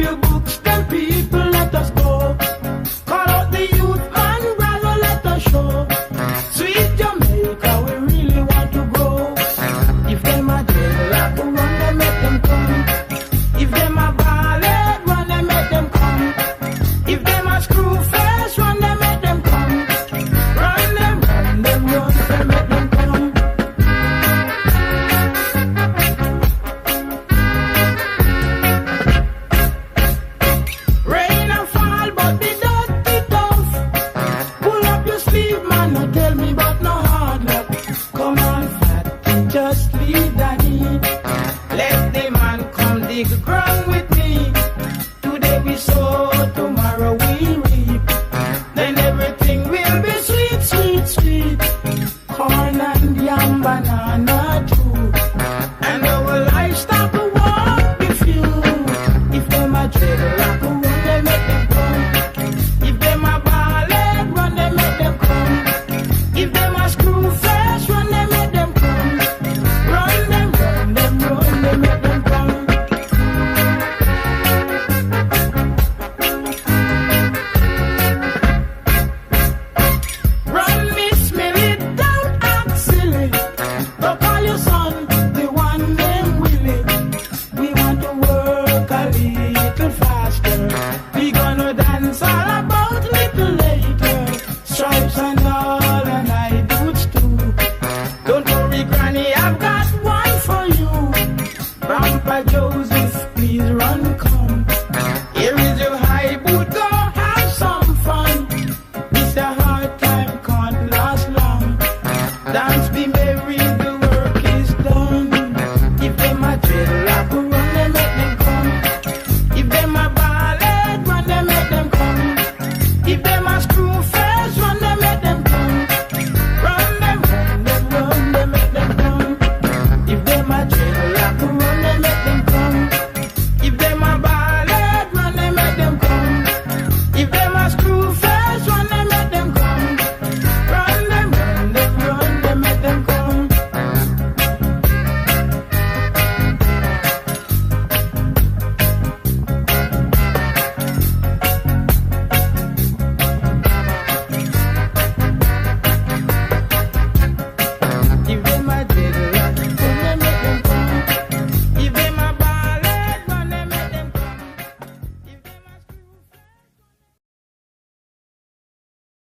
fill books, tell people let us go. Call out the youth and brother, let us show. Sweet Jamaica, we really want to go. If them a dreadlock, run them, make them come. If them a ballet, run them, make them come. If them a screw face, run them, make them come. Run them, make them come. Rain and fall, but the dirty tough. Pull up your sleeve, man, no tell me about no hard luck. Come on, fat, just leave daddy. Let the man come dig ground with me. Today we sow, tomorrow we reap. Then everything will be sweet, sweet, sweet. Corn and yam, banana too. And our livestock will walk with you. If them a dreadlock, run them, make them come. If them a ballet, run them, make them come. If them a screw face, run them, make them come. Run them, run them, run them, make them come. Run, Miss Millie, don't act silly. Don't call your son the one named Willie. We want to work a little faster. We gonna dance all about little later. Stripes and all and I boots too. Don't worry, Granny, I've got one for you. Grandpa Joseph, please run, come.